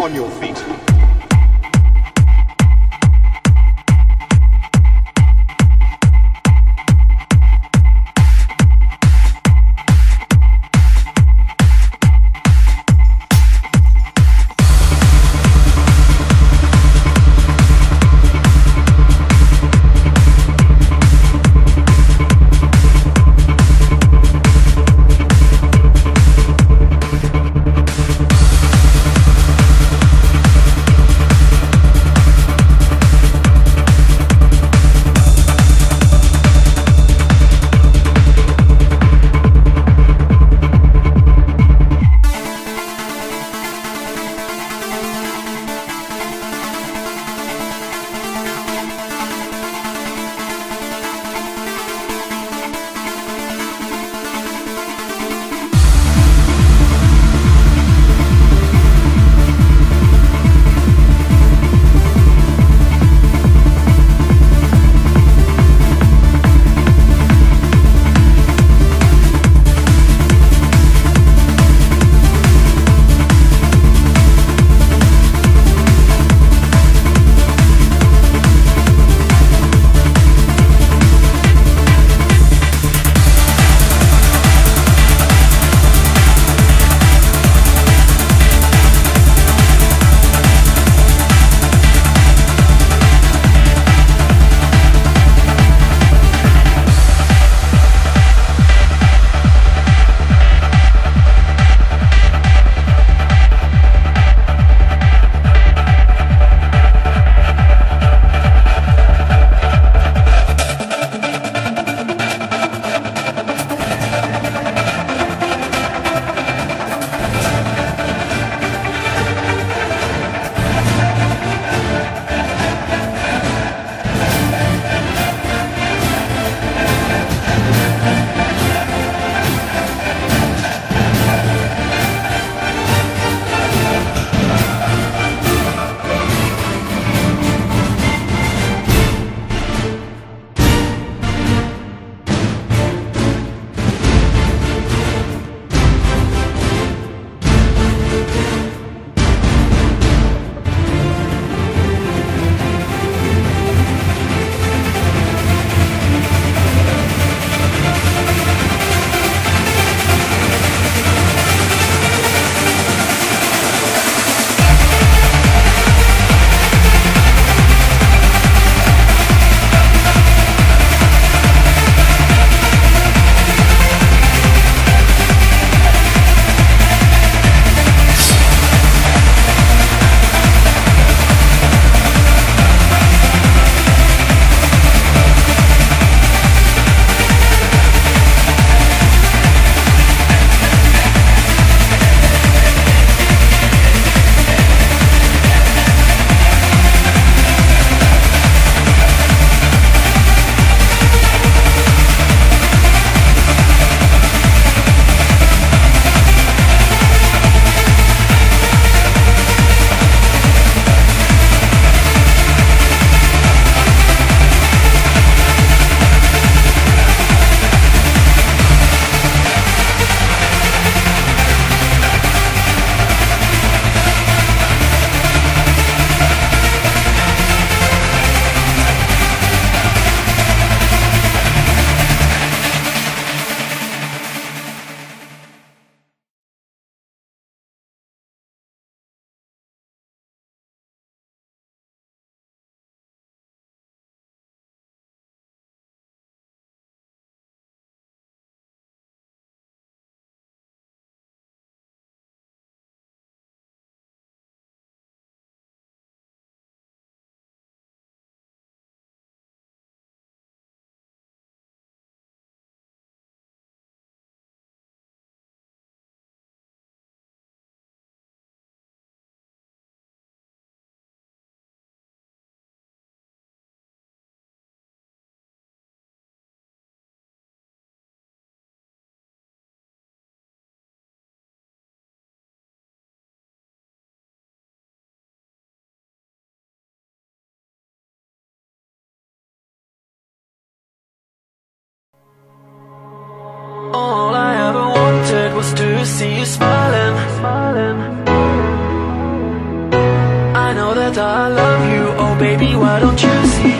on your feet. All I ever wanted was to see you smiling, smiling. baby, why don't you see?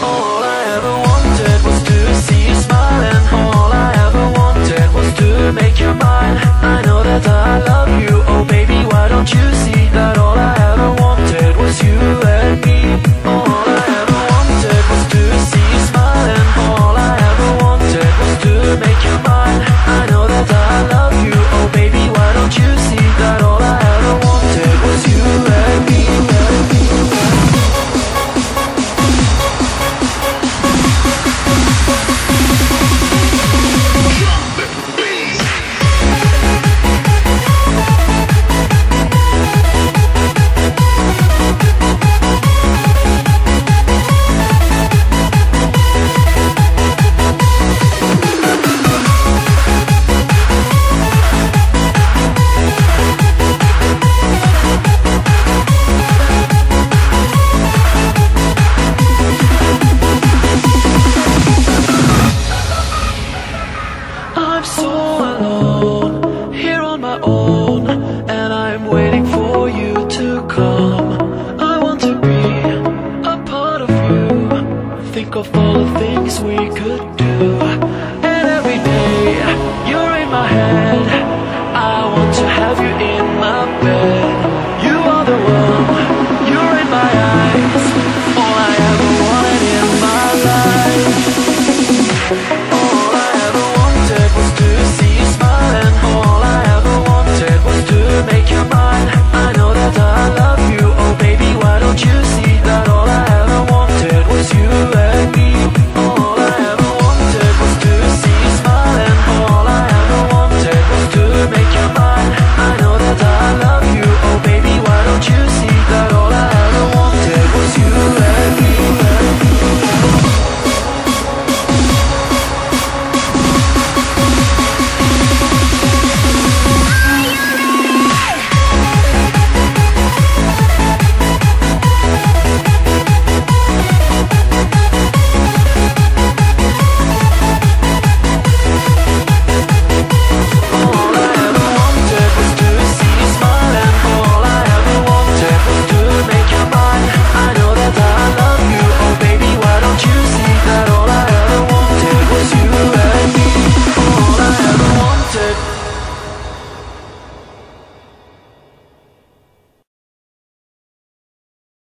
All I ever wanted was to see you smiling. All I ever wanted was to make you mine. I know that I love you, oh baby, why don't you see that all I ever wanted was you and me? All I ever wanted was to see you smiling. All I ever wanted was to make you mine. I know that I love you, oh baby, why don't you see that all I ever wanted was you and me? I'm so alone, here on my own, and I'm waiting for you to come. I want to be a part of you, think of all the things we could do.